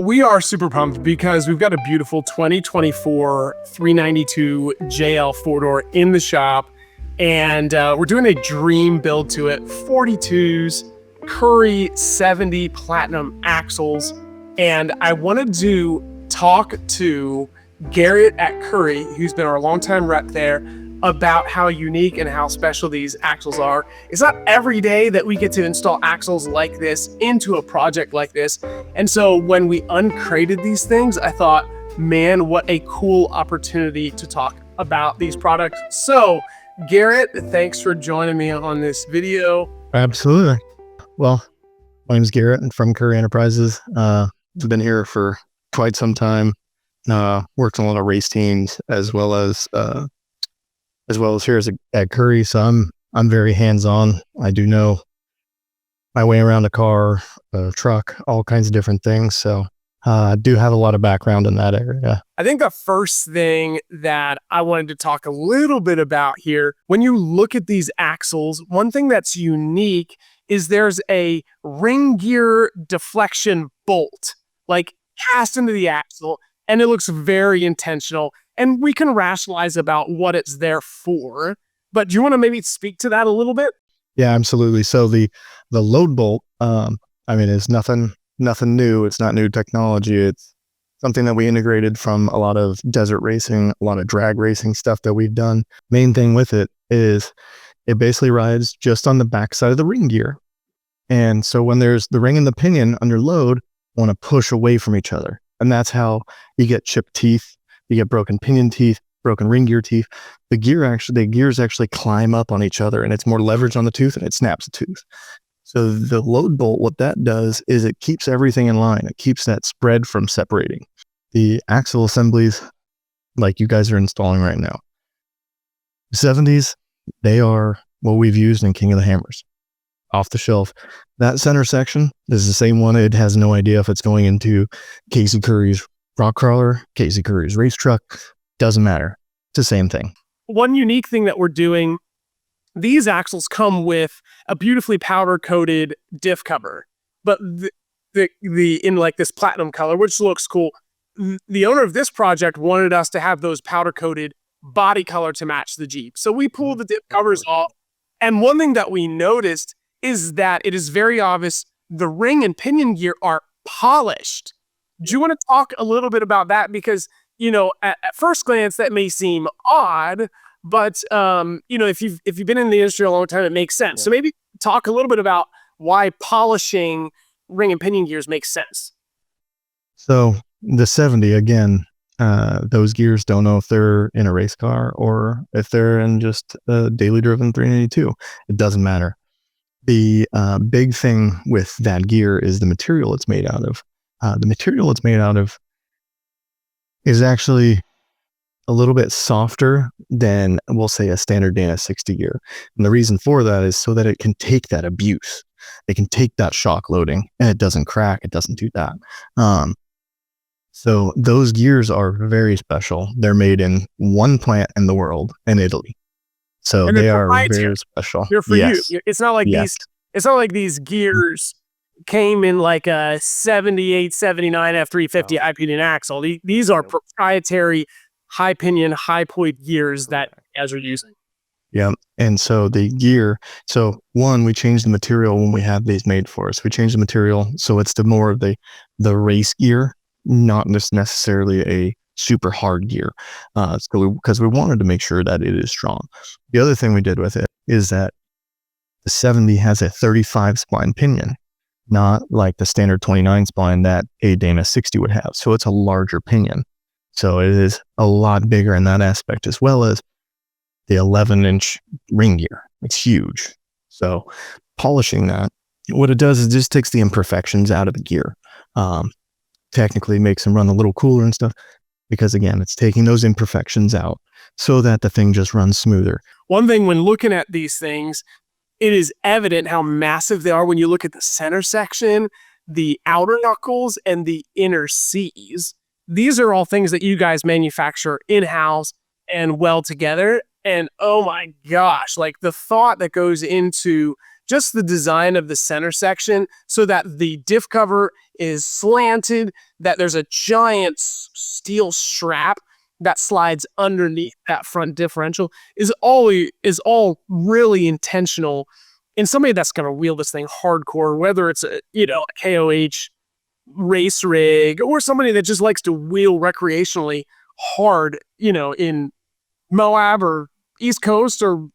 We are super pumped because we've got a beautiful 2024 392 JL 4-door in the shop, and we're doing a dream build to it. 42s, Currie 70 Platinum axles, and I wanted to talk to Garret at Currie, who's been our longtime rep there, about how unique and how special these axles are. It's not every day that we get to install axles like this into a project like this. And so when we uncrated these things, I thought, man, what a cool opportunity to talk about these products. So Garret, thanks for joining me on this video. Absolutely. Well, my name is Garret. I'm from Currie Enterprises. I've been here for quite some time. Worked on a lot of race teams as well as here at Currie. So I'm very hands-on. I do know my way around a car, a truck, all kinds of different things. So I do have a lot of background in that area. I think the first thing that I wanted to talk a little bit about here, when you look at these axles, one thing that's unique is there's a ring gear deflection bolt, like cast into the axle, and it looks very intentional. And we can rationalize about what it's there for. But do you want to maybe speak to that a little bit? Yeah, absolutely. So the load bolt, it's nothing new. It's not new technology. It's something that we integrated from a lot of desert racing, a lot of drag racing stuff that we've done. Main thing with it is it basically rides just on the backside of the ring gear. And so when there's the ring and the pinion under load, want to push away from each other. And that's how you get chipped teeth. You get broken pinion teeth, broken ring gear teeth. The gears actually climb up on each other, and it's more leverage on the tooth, and it snaps the tooth. So the load bolt, what that does is it keeps everything in line. It keeps that spread from separating. The axle assemblies, like you guys are installing right now, the 70s, they are what we've used in King of the Hammers, off the shelf. That center section is the same one. It has no idea if it's going into Casey Currie's rock crawler, Casey Currie's race truck, doesn't matter. It's the same thing. One unique thing that we're doing, these axles come with a beautifully powder coated diff cover, but the in like this platinum color, which looks cool. The owner of this project wanted us to have those powder coated body color to match the Jeep. So we pulled the diff covers off. And one thing that we noticed is that it is very obvious the ring and pinion gear are polished. Do you want to talk a little bit about that? Because, at first glance, that may seem odd, but, if you've been in the industry a long time, it makes sense. Yeah. So maybe talk a little bit about why polishing ring and pinion gears makes sense. So the 70, again, those gears don't know if they're in a race car or if they're in just a daily driven 392. It doesn't matter. The big thing with that gear is the material it's made out of. The material it's made out of is actually a little bit softer than, we'll say, a standard Dana 60 gear. And the reason for that is so that it can take that abuse. It can take that shock loading, and it doesn't crack. It doesn't do that. So those gears are very special. They're made in one plant in the world, in Italy. So they are very special. They're for you. It's not like It's not like these gears came in like a 78, 79 F350 high pinion axle. These are proprietary high pinion, high point gears that you guys are using. Yeah. And so the gear, we changed the material when we had these made for us. We changed the material so it's more of the race gear, not just necessarily a super hard gear. Because we wanted to make sure that it is strong. The other thing we did with it is that the 70 has a 35 spline pinion, not like the standard 29 spline that a Dana 60 would have. So it's a larger pinion. So it is a lot bigger in that aspect, as well as the 11-inch ring gear. It's huge. So polishing that, what it does is just takes the imperfections out of the gear. Technically makes them run a little cooler and stuff, because again, it's taking those imperfections out so that the thing just runs smoother. One thing when looking at these things, it is evident how massive they are when you look at the center section, the outer knuckles, and the inner C's. These are all things that you guys manufacture in-house and well together. And oh my gosh, like the thought that goes into just the design of the center section so that the diff cover is slanted, that there's a giant steel strap that slides underneath that front differential is all really intentional in somebody that's going to wheel this thing hardcore, whether it's a KOH race rig or somebody that just likes to wheel recreationally hard, in Moab or East Coast or,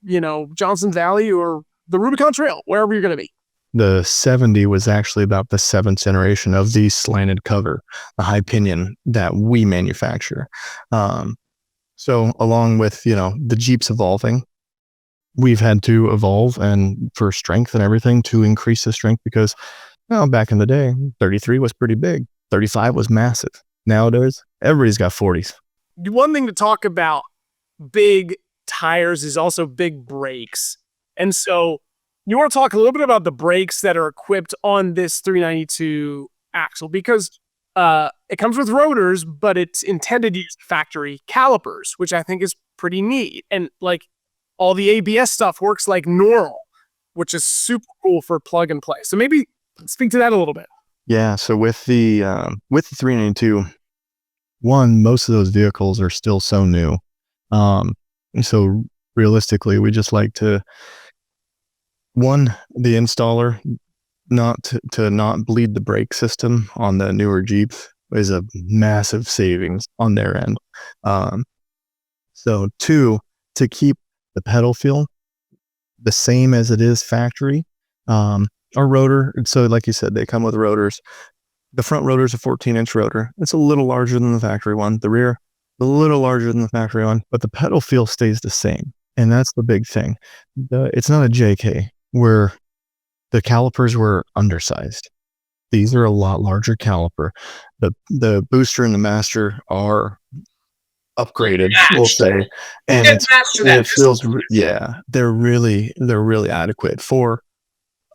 Johnson Valley or the Rubicon Trail, wherever you're going to be. The 70 was actually about the 7th generation of the slanted cover, the high pinion that we manufacture. So along with, the Jeeps evolving, we've had to evolve and for strength and everything to increase the strength because, back in the day, 33 was pretty big. 35 was massive. Nowadays, everybody's got 40s. One thing to talk about big tires is also big brakes. And so you want to talk a little bit about the brakes that are equipped on this 392 axle because it comes with rotors, but it's intended to use factory calipers, which I think is pretty neat. And like all the ABS stuff works like normal, which is super cool for plug and play. So maybe speak to that a little bit. Yeah. So with the 392, most of those vehicles are still so new. So realistically, we just like to, the installer, to not bleed the brake system on the newer Jeeps is a massive savings on their end. So 2, to keep the pedal feel the same as it is factory, our rotor. So like you said, they come with rotors. The front rotor is a 14-inch rotor. It's a little larger than the factory one. The rear, a little larger than the factory one, but the pedal feel stays the same. And that's the big thing. It's not a JK where the calipers were undersized. These are a lot larger caliper. The booster and the master are upgraded, we'll say, and it feels, they're really adequate for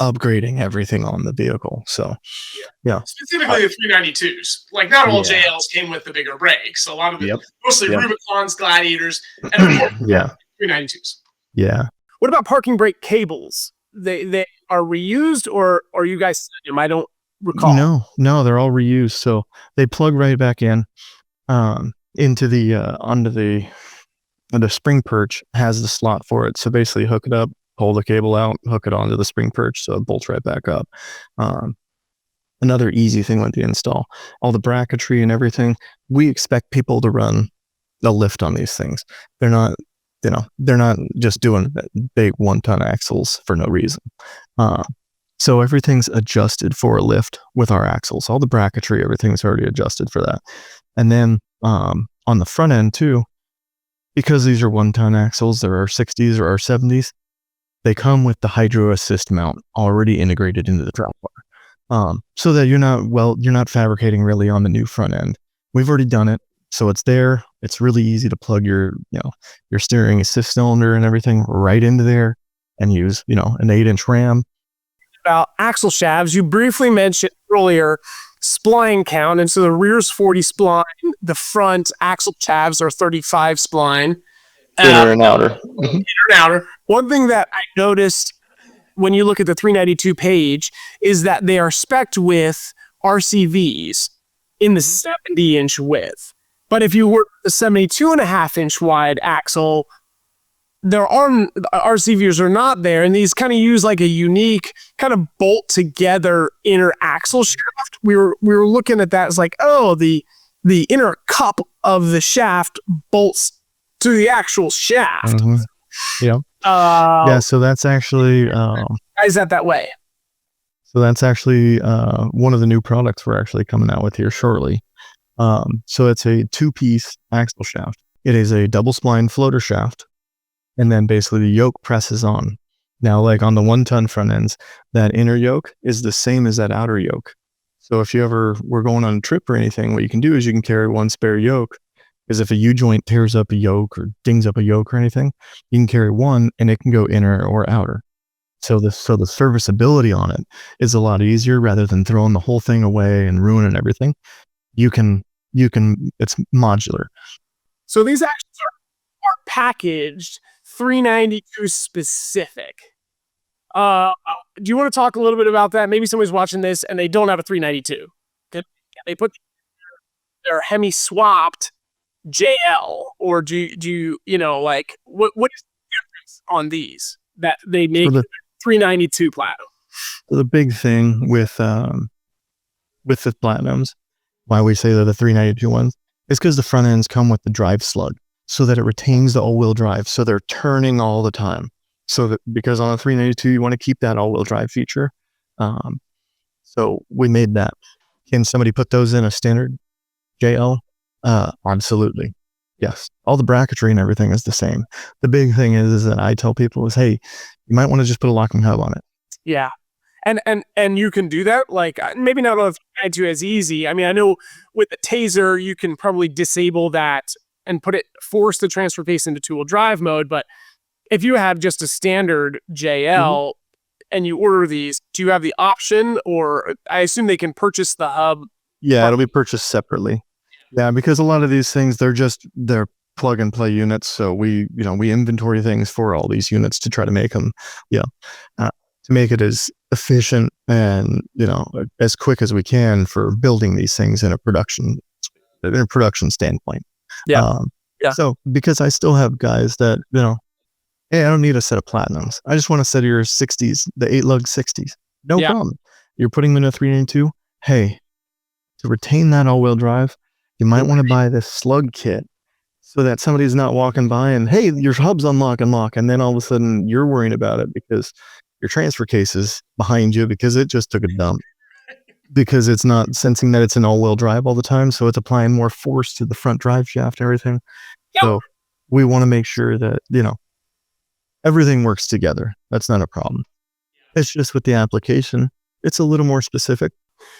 upgrading everything on the vehicle. So yeah, specifically the 392s. Like not all JLs came with the bigger brakes. A lot of it, mostly Rubicons, Gladiators, and of course 392s. Yeah. What about parking brake cables? They are reused, or are you guys sending them? I don't recall. No, they're all reused. So they plug right back in into the onto the spring perch has the slot for it. So basically hook it up, pull the cable out, hook it onto the spring perch so it bolts right back up. Another easy thing with the install, all the bracketry and everything, we expect people to run a lift on these things. They're not just doing big 1-ton axles for no reason. So everything's adjusted for a lift with our axles. All the bracketry, everything's already adjusted for that. And then on the front end too, because these are 1-ton axles, there are 60s or 70s, they come with the hydro assist mount already integrated into the drop bar. So that you're not fabricating really on the new front end. We've already done it. So it's there. It's really easy to plug your steering assist cylinder and everything right into there and use, an 8-inch ram. About axle shafts, you briefly mentioned earlier spline count. And so the rear's 40 spline, the front axle shafts are 35 spline. Inner and outer. Inner and outer. One thing that I noticed when you look at the 392 page is that they are spec'd with RCVs in the 70-inch width. But if you work the 72.5-inch wide axle, there are RCVs are not there, and these kind of use like a unique kind of bolt together inner axle shaft. We were looking at that as like, oh, the inner cup of the shaft bolts to the actual shaft. Mm-hmm. Yeah. So that's actually why is that way? So that's actually one of the new products we're actually coming out with here shortly. So it's a 2-piece axle shaft. It is a double spline floater shaft, and then basically the yoke presses on. Now, like on the 1-ton front ends, that inner yoke is the same as that outer yoke. So if you ever were going on a trip or anything, what you can do is you can carry one spare yoke, because if a U-joint tears up a yoke or dings up a yoke or anything, you can carry one and it can go inner or outer. So the serviceability on it is a lot easier rather than throwing the whole thing away and ruining everything. It's modular. So these axles are packaged 392 specific. Do you want to talk a little bit about that? Maybe somebody's watching this and they don't have a 392. They put their Hemi swapped JL, or do you know, like, what is the difference on these that they make So 392 Platinum? the big thing with the Platinums, why we say they're the 392 ones, is because the front ends come with the drive slug, so that it retains the all-wheel drive, so they're turning all the time. So that, because on a 392 you want to keep that all-wheel drive feature, so we made that. Can somebody put those in a standard JL? Absolutely, yes. All the bracketry and everything is the same. The big thing is that I tell people is, hey, you might want to just put a locking hub on it. Yeah. And you can do that, like, maybe not on the 392 as easy. I mean, I know with the Taser, you can probably disable that and force the transfer case into two-wheel drive mode. But if you have just a standard JL and you order these, do you have the option, or I assume they can purchase the hub? Yeah, it'll be purchased separately. Yeah, because a lot of these things, they're plug and play units. So we inventory things for all these units to try to make them, to make it as efficient and, as quick as we can for building these things in a production standpoint. Yeah. So because I still have guys that, hey, I don't need a set of Platinums. I just want a set of your 60s, the 8-lug 60s. No problem. You're putting them in a 392. Hey, to retain that all-wheel drive, you might want to buy this slug kit, so that somebody's not walking by and, hey, your hub's unlock, and then all of a sudden you're worrying about it because your transfer case is behind you because it just took a dump, because it's not sensing that it's an all-wheel drive all the time, so it's applying more force to the front drive shaft and everything. Yep. So we want to make sure that, everything works together. That's not a problem. It's just with the application, it's a little more specific.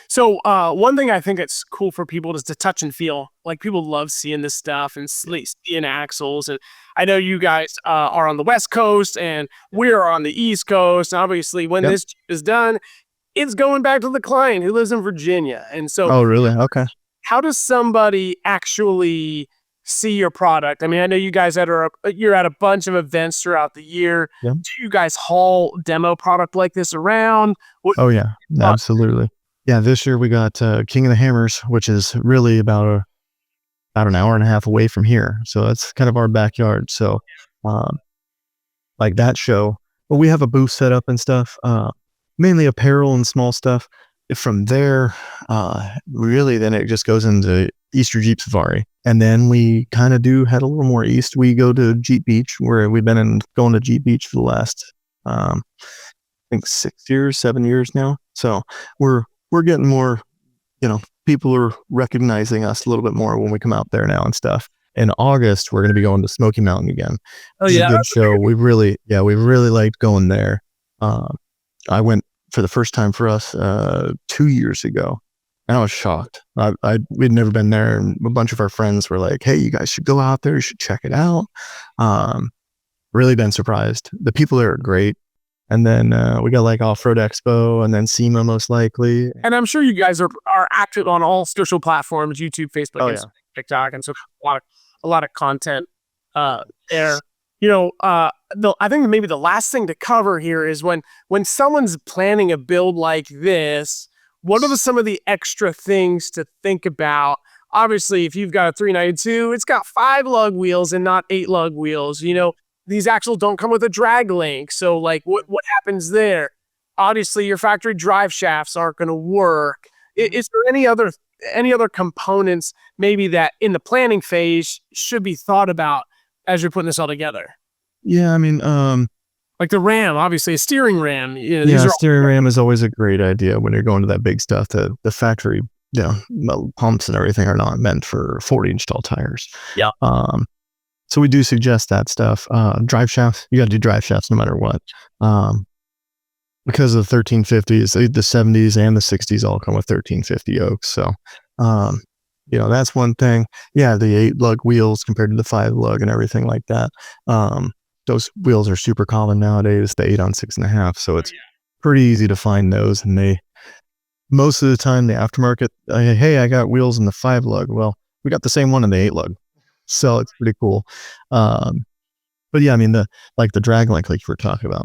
So one thing I think it's cool for people is to touch and feel. Like, people love seeing this stuff and seeing axles. And I know you guys are on the West Coast and we're on the East Coast. And obviously, when this is done, it's going back to the client who lives in Virginia. And so, oh, really? Okay. How does somebody actually see your product? I mean, I know you guys you're at a bunch of events throughout the year. Yeah. Do you guys haul demo product like this around? Oh yeah, absolutely. Yeah, this year we got King of the Hammers, which is really about an hour and a half away from here. So that's kind of our backyard. So like that show, but we have a booth set up and stuff, mainly apparel and small stuff. From there, really then it just goes into Easter Jeep Safari. And then we kind of head a little more east. We go to Jeep Beach, where we've been going to Jeep Beach for the last, I think 7 years now. So we're getting more, people are recognizing us a little bit more when we come out there now and stuff. In August, we're going to be going to Smoky Mountain again. Oh, it's yeah. a good show. We really liked going there. I went for the first time for us 2 years ago, and I was shocked. We'd never been there, and a bunch of our friends were like, hey, you guys should go out there. You should check it out. Really been surprised. The people there are great. And then we got like Offroad Expo, and then SEMA most likely. And I'm sure you guys are active on all social platforms: YouTube, Facebook, Instagram, TikTok, and so a lot of content there. I think maybe the last thing to cover here is when someone's planning a build like this, what are some of the extra things to think about? Obviously, if you've got a 392, it's got 5-lug wheels and not 8-lug wheels. These axles don't come with a drag link. So, like, what happens there? Obviously, your factory drive shafts aren't going to work. Is there any other components maybe that in the planning phase should be thought about as you're putting this all together? Yeah, I mean, like the ram, obviously a steering ram. Steering ram is always a great idea when you're going to that big stuff. The factory, pumps and everything are not meant for 40-inch tall tires. Yeah. So we do suggest that stuff. Drive shafts, you got to do drive shafts no matter what. Because of the 1350s, the 70s and the 60s all come with 1350 yokes. So, that's one thing. Yeah, the 8-lug wheels compared to the 5-lug and everything like that. Those wheels are super common nowadays, the 8 on 6.5. So it's pretty easy to find those. And most of the time, the aftermarket, hey, I got wheels in the 5-lug. Well, we got the same one in the 8-lug. So it's pretty cool. But yeah, I mean, the drag link, like you were talking about,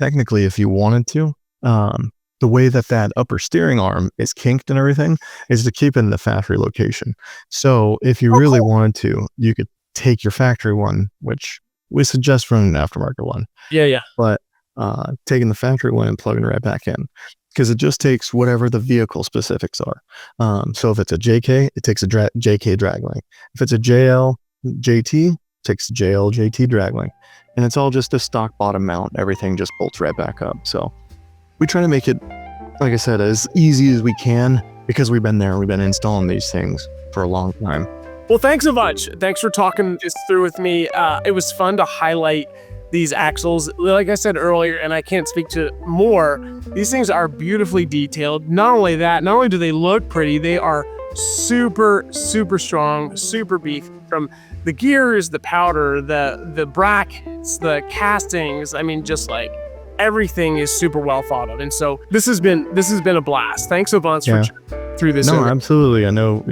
technically, if you wanted to, the way that that upper steering arm is kinked and everything is to keep it in the factory location. So if you Oh, really cool. wanted to, you could take your factory one, which we suggest running an aftermarket one, Yeah, yeah. but taking the factory one and plugging it right back in, because it just takes whatever the vehicle specifics are. So if it's a JK, it takes a JK drag length. If it's a JL JT, it takes JL JT drag length, and it's all just a stock bottom mount. Everything just bolts right back up. So we try to make it, like I said, as easy as we can, because we've been there. We've been installing these things for a long time. Well, thanks a bunch. Thanks for talking this through with me. It was fun to highlight these axles. Like I said earlier, and I can't speak to more, these things are beautifully detailed. Not only that, not only do they look pretty, they are super, super strong, super beefy. From the gears, the powder, the brackets, the castings. I mean, just like everything is super well thought of. And so this has been a blast. Thanks a bunch for through this. No, absolutely. I know,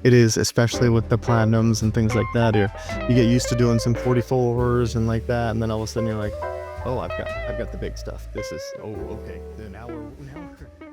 it is, especially with the platinums and things like that. You get used to doing some 44s and like that, and then all of a sudden you're like, oh, I've got the big stuff. This is, oh, okay. Now we're